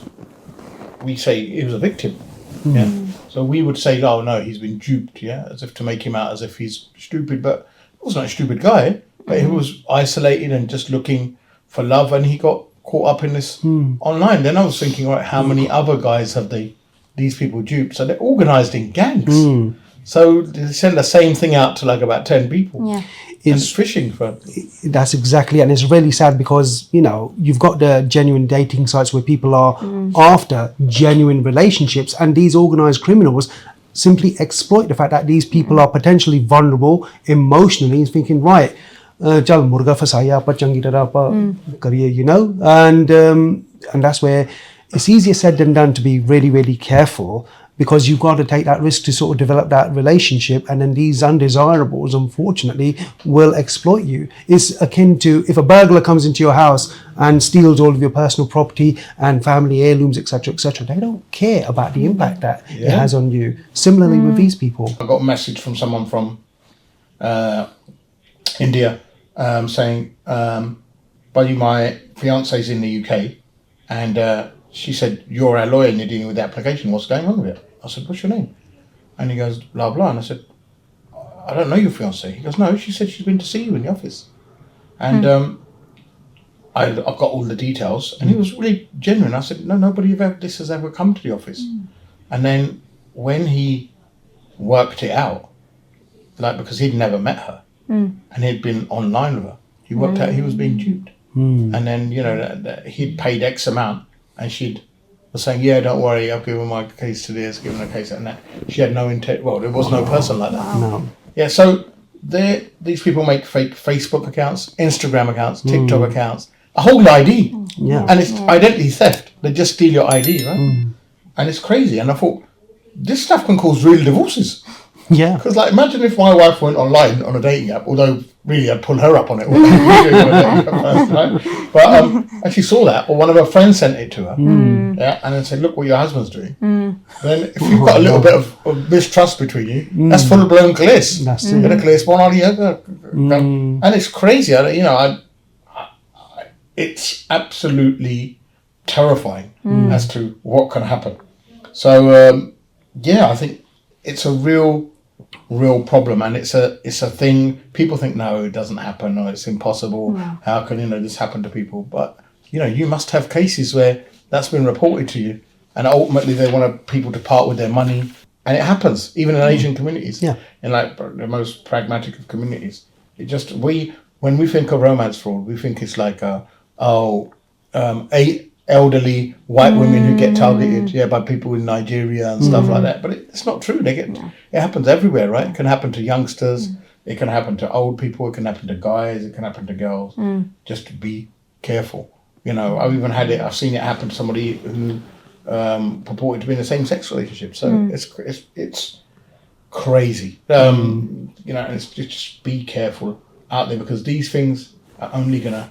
we say he was a victim. Yeah. So we would say, oh, no, he's been duped, as if to make him out as if he's stupid. But he wasn't a stupid guy. But he was isolated and just looking for love. And he got caught up in this online. Then I was thinking, right, how many other guys have these people duped? So they're organised in gangs. So they send the same thing out to like about 10 people. Yeah. It's fishing for. That's exactly, and it's really sad because, you've got the genuine dating sites where people are after genuine relationships, and these organised criminals simply exploit the fact that these people are potentially vulnerable emotionally and thinking, right, chal murga fasaya apa changi tarah apa kariye, and that's where it's easier said than done to be really, really careful, because you've got to take that risk to sort of develop that relationship, and then these undesirables, unfortunately, will exploit you. It's akin to if a burglar comes into your house and steals all of your personal property and family heirlooms, etc., etc. They don't care about the impact that it has on you. Similarly with these people. I got a message from someone from India saying, buddy, my fiance's in the UK, and she said, you're our lawyer and you're dealing with the application. What's going on with it? I said, what's your name? And he goes, blah, blah. And I said, I don't know your fiancée. He goes, no, she said she's been to see you in the office. And I've got all the details. And he was really genuine. I said, no, nobody this has ever come to the office. And then when he worked it out, because he'd never met her and he'd been online with her, he worked out he was being duped. And then, he'd paid X amount. And she was saying, yeah, don't worry, I've given my case to this, given a case and that. She had no intent. Well, there was no person like that. No. Yeah, so these people make fake Facebook accounts, Instagram accounts, TikTok accounts, a whole ID. Yeah. And it's identity theft. They just steal your ID, right? And it's crazy. And I thought, this stuff can cause real divorces. Yeah. Because, imagine if my wife went online on a dating app, although really I'd pull her up on it. Right? But I actually saw that, or one of her friends sent it to her. Yeah, and then said, look what your husband's doing. Then if you've got a little bit of mistrust between you, that's full-blown kliss. That's it. And it's crazy. It's absolutely terrifying as to what can happen. So, I think it's a real problem, and it's a thing. People think, no, it doesn't happen, or it's impossible. How can this happen to people? But you must have cases where that's been reported to you, and ultimately they want people to part with their money, and it happens even in Asian communities. Yeah. In the most pragmatic of communities, when we think of romance fraud, we think it's like elderly white women who get targeted by people in Nigeria and stuff like that, but it's not true. It happens everywhere, right? It can happen to youngsters, it can happen to old people, it can happen to guys, it can happen to girls. Just be careful. I've seen it happen to somebody who purported to be in a same-sex relationship. So it's crazy. It's just be careful out there, because these things are only gonna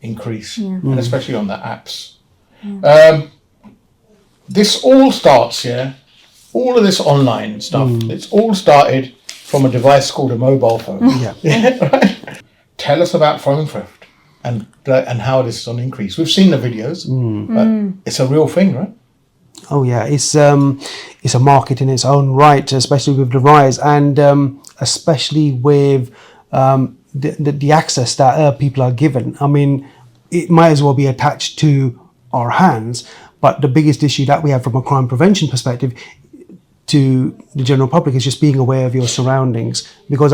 increase, and especially on the apps. This all starts all of this online stuff, it's all started from a device called a mobile phone. Right? Tell us about phone theft and how this is on increase. We've seen the videos, but it's a real thing, right? Oh yeah, it's a market in its own right, especially with the rise, and especially with the access that people are given. I mean, it might as well be attached to our hands. But the biggest issue that we have from a crime prevention perspective to the general public is just being aware of your surroundings, because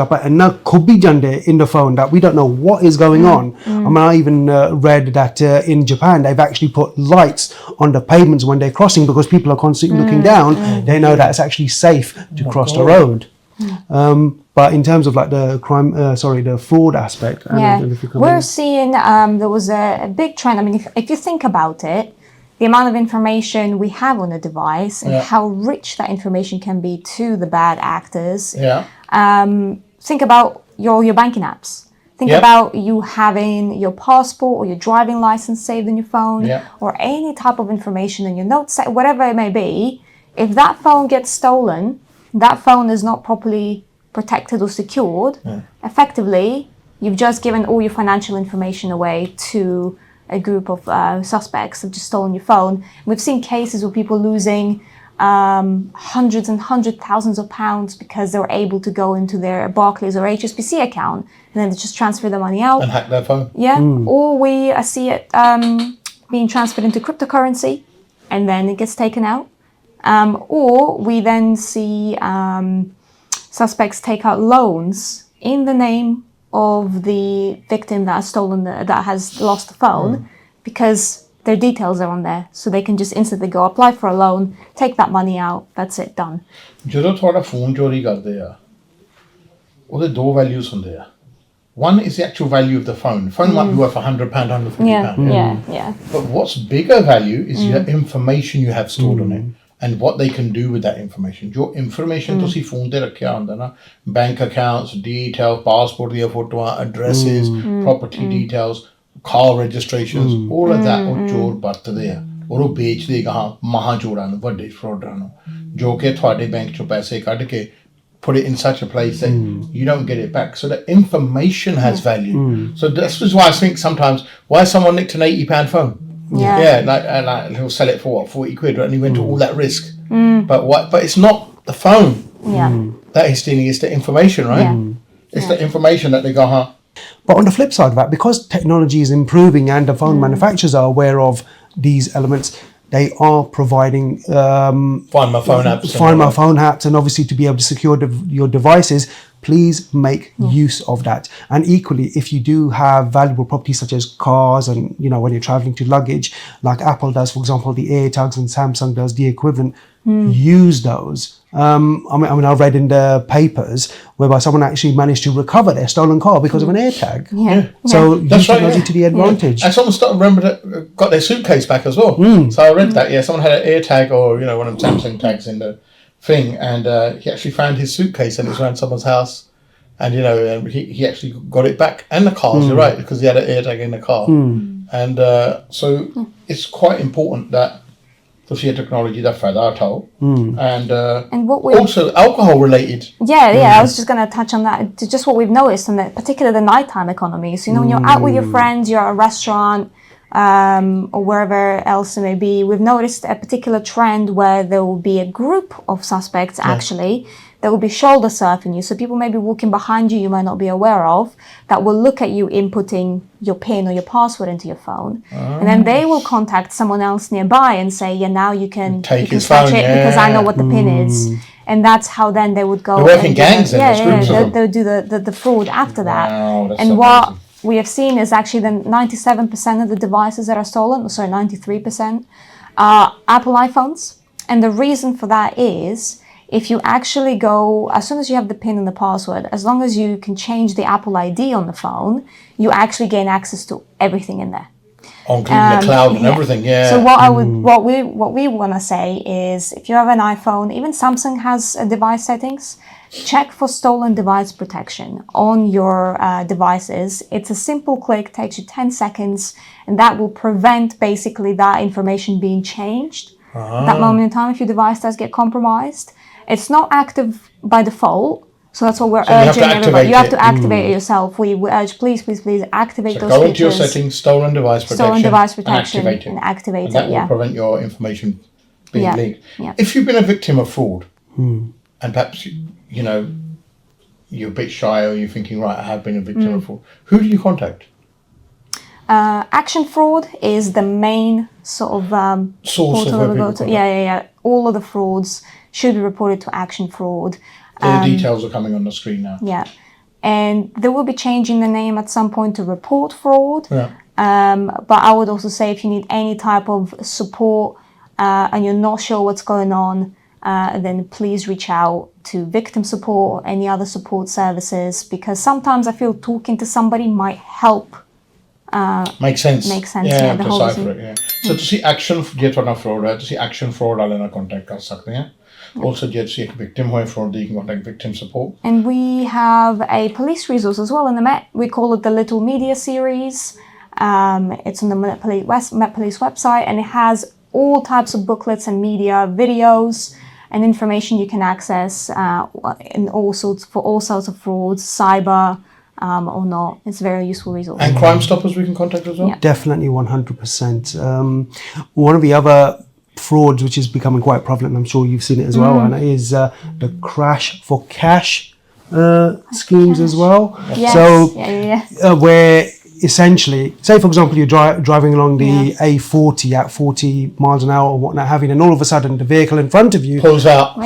could be jande in the phone that we don't know what is going on. I mean, I even read that in Japan they've actually put lights on the pavements when they're crossing, because people are constantly looking down. They know that it's actually safe to cross the road. But in terms of like the the fraud aspect, we're seeing there was a big trend. I mean, if you think about it, the amount of information we have on a device and how rich that information can be to the bad actors. Think about your banking apps. Think about you having your passport or your driving license saved on your phone, or any type of information in your notes, whatever it may be. If that phone gets stolen, that phone is not properly protected or secured, effectively, you've just given all your financial information away to a group of suspects have just stolen your phone. We've seen cases of people losing hundreds thousands of pounds because they were able to go into their Barclays or HSBC account and then they just transfer the money out. And hack their phone. Or we see it being transferred into cryptocurrency and then it gets taken out. Or we then see suspects take out loans in the name of the victim that has lost the phone, because their details are on there, so they can just instantly go apply for a loan, take that money out, that's it, done. ਜਦੋਂ ਤੁਹਾਡਾ phone ਚੋਰੀ ਕਰਦੇ ਆ ਉਹਦੇ ਦੋ values ਹੁੰਦੇ ਆ one is the actual value of the phone might be worth £100 £150 but what's bigger value is the information you have stored on it and what they can do with that information. ਜੋ information ਤੁਸੀਂ phone ਤੇ ਰੱਖਿਆ ਹੁੰਦਾ ਨਾ, bank accounts, details, passport ਦੀਆਂ ਫੋਟੋਆਂ, addresses, property details, car registrations, all of that ਉਹ ਚੋਰ ਵਰਤਦੇ ਆ ਔਰ ਉਹ ਵੇਚਦੇ ਗਾਹਾਂ ਮਹਾ ਚੋਰਾਂ ਨੂੰ, ਵੱਡੇ ਫਰੋਡਰਾਂ ਨੂੰ, ਜੋ ਕਿ ਤੁਹਾਡੇ ਬੈਂਕ ਚੋਂ ਪੈਸੇ ਕੱਢ ਕੇ put it in such a place that you don't get it back. So the information has value. So this is why I think sometimes, why someone nicked an £80 phone? Like he'll sell it for what, 40 quid, and he went to all that risk. But it's not the phone that he's stealing, it's the information, right? It's the information that they go, But on the flip side of that, because technology is improving and the phone manufacturers are aware of these elements, they are providing Find My Phone apps, and obviously to be able to secure your devices. Please make use of that. And equally, if you do have valuable properties such as cars and, when you're traveling to luggage, like Apple does, for example, the AirTags, and Samsung does the equivalent, use those. I mean, I read in the papers whereby someone actually managed to recover their stolen car because of an AirTag. So use technology to the advantage. And someone got their suitcase back as well. So I read that, someone had an AirTag or, one of the Samsung tags in the thing, and he actually found his suitcase and it was around someone's house, and he actually got it back, and the cars, you're right, because he had an AirTag in the car. And so it's quite important that the technology that further and what we also alcohol related. I was just going to touch on that. Just what we've noticed, and particularly the nighttime economy. So when you're out with your friends, you're at a restaurant, or wherever else it may be, we've noticed a particular trend where there will be a group of suspects actually that will be shoulder surfing you. So people may be walking behind you might not be aware of, that will look at you inputting your PIN or your password into your phone. And then they will contact someone else nearby and say, now you can take his touch phone, it because I know what the PIN is. And that's how then they would go. They work in gangs then. They'll do the fraud after that. Wow, that's and so what amazing. we have seen is actually then 97% of the devices that are stolen, 93%, are Apple iPhones. And the reason for that is, if you actually go, as soon as you have the PIN and the password, as long as you can change the Apple ID on the phone, you actually gain access to everything in there. Including the cloud and everything, So what we want to say is, if you have an iPhone, even Samsung has device settings, check for stolen device protection on your devices. It's a simple click, takes you 10 seconds, and that will prevent basically that information being changed. At that moment in time, if your device does get compromised, it's not active by default. So that's what we're urging everybody. You have to activate it yourself. We urge, please activate those features. Go into your settings, stolen device protection, and activate it. And that will prevent your information being leaked. If you've been a victim of fraud, and perhaps you're a bit shy, or you're thinking, right, I have been a victim of fraud, who do you contact? Action fraud is the main sort of Source of portal where that we go people to. go. Yeah. All of the frauds should be reported to action fraud. The details are coming on the screen now. Yeah. And they will be changing the name at some point to report fraud. Yeah. But I would also say if you need any type of support and you're not sure what's going on, then please reach out to victim support or any other support services, because sometimes I feel talking to somebody might help. Makes sense. Yeah, the whole decipher it, yeah. So ਤੁਸੀਂ action ਜੇ ਤੁਹਾਡਾ fraud ਹੈ ਤੁਸੀਂ action fraud ਵਾਲੇ ਨਾਲ contact ਕਰ ਸਕਦੇ ਆ also ਜੇ ਤੁਸੀਂ ਇੱਕ ਵਿਕਟਿਮ ਹੋਏ fraud the you can contact victim support. And we have a police resource as well in the Met. We call it the Little Media series. It's on the Met Police website, and it has all types of booklets and media, videos, and information you can access in all sorts of frauds, cyber or not. It's a very useful resource. And Crime Stoppers we can contact as well? Yeah. Definitely 100%. One of the other frauds which is becoming quite prevalent, I'm sure you've seen it as well, Anna, is the crash for cash schemes as well. Yes. So where essentially, say for example you're driving along the A40 at 40 miles an hour or whatnot having, and all of a sudden the vehicle in front of you Pulls out.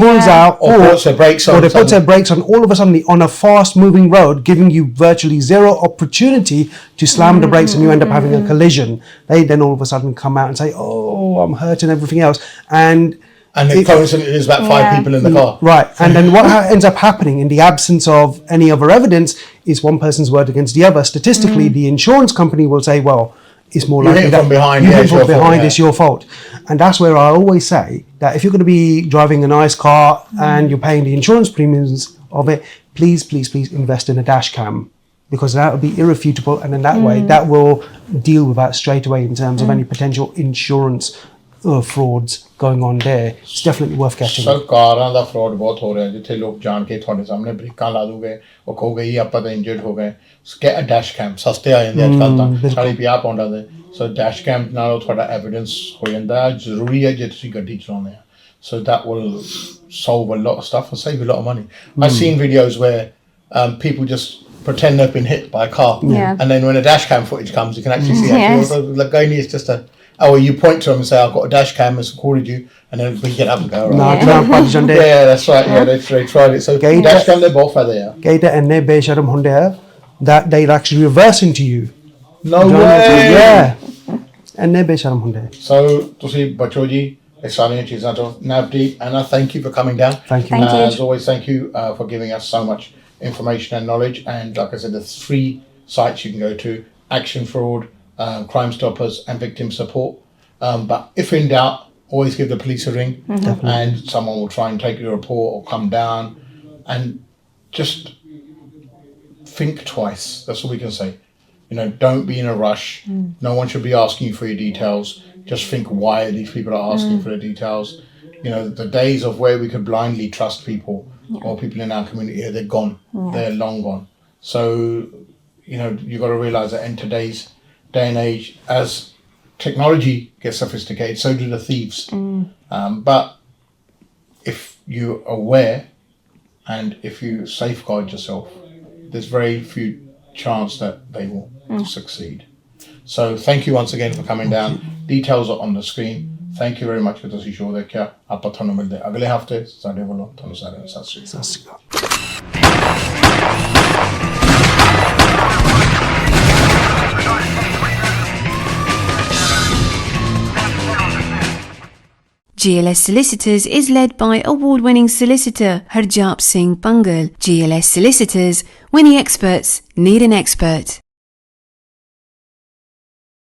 or puts their brakes on. or they put their brakes on all of a sudden on a fast moving road, giving you virtually zero opportunity to slam the brakes, and you end up having a collision. They then all of a sudden come out and say, oh, I'm hurt and everything else, and the coincidence is about 5 people in the car. right, and then what ends up happening in the absence of any other evidence is one person's word against the other. Statistically, the insurance company will say, well, it's more You likely hit that from behind, you yeah, hit it's from your fault, behind, yeah. it's your fault. And that's where I always say that if you're going to be driving a nice car and you're paying the insurance premiums of it, please invest in a dash cam, because that will be irrefutable, and in that way that will deal with that straight away in terms of any potential insurance frauds going on there. It's definitely worth getting. Sir ਕਾਰਾਂ ਦਾ fraud ਬਹੁਤ ਹੋ ਰਿਹਾ ਜਿੱਥੇ ਲੋਕ ਜਾਣ ਕੇ ਤੁਹਾਡੇ ਸਾਹਮਣੇ ਬ੍ਰੇਕਾਂ ਲਾ ਦੂਗੇ ਉਹ ਕਹੋਗੇ ਇਹ ਆਪਾਂ ਤਾਂ ਇੰਜਰਡ ਹੋ ਗਏ ਡੈਸ਼ ਕੈਮ ਸਸਤੇ ਆ ਜਾਂਦੇ ਅੱਜ ਕੱਲ੍ਹ ਤਾਂ 40-50 ਪਾਉਂਡਾਂ ਦੇ ਸੋ ਡੈਸ਼ ਕੈਮ ਨਾਲ ਤੁਹਾਡਾ ਐਵੀਡੈਂਸ ਹੋ ਜਾਂਦਾ ਜ਼ਰੂਰੀ ਹੈ ਜੇ ਤੁਸੀਂ ਗੱਡੀ ਚਲਾਉਂਦੇ ਆ so that will solve a lot of stuff and save a lot of money. I've seen videos where people just pretend they've been hit by a car, and then when a dash cam footage comes you can actually see actually like only it's just you point to them and say I've got a dash cam, it's recorded you, and then we get up and go right. Yeah, that's right. Yeah, they tried it. So dash cam they both are there. Gaita and they besharam hunde that they're actually reversing to you. No way. Yeah, and they besharam hunde. So ਤੁਸੀਂ ਬਚੋ ਜੀ ਇਸ ਸਾਰੀਆਂ ਚੀਜ਼ਾਂ ਤੋਂ Navdeep, Anna, thank you for coming down. Thank you. Thank you. As always, thank you for giving us so much information and knowledge. And like I said, there's 3 sites you can go to: Action Fraud, Crime Stoppers, and Victim Support. But if in doubt, always give the police a ring, and someone will try and take your report or come down. And just think twice. That's all we can say. You know, don't be in a rush. No one should be asking you for your details. Just think why these people are asking for the details. You know, the days of where we could blindly trust people or people in our community, they're gone. They're long gone. So, you know, you've got to realize that in today's day and age, as technology gets sophisticated, so do the thieves. But if you're aware and if you safeguard yourself, there's very few chance that they will succeed. So thank you once again for coming down. Details are on the screen. Thank you very much for ਤੁਸੀਂ show ਦੇਖਿਆ ਆਪਾਂ ਤੁਹਾਨੂੰ ਮਿਲਦੇ ਅਗਲੇ ਹਫਤੇ ਸਾਡੇ ਵੱਲੋਂ ਤੁਹਾਨੂੰ ਸਾਰਿਆਂ ਨੂੰ ਸਤਿ ਸ਼੍ਰੀ ਅਕਾਲ GLS Solicitors is led by award-winning solicitor Harjap Singh Pangal. GLS Solicitors, when the experts need an expert.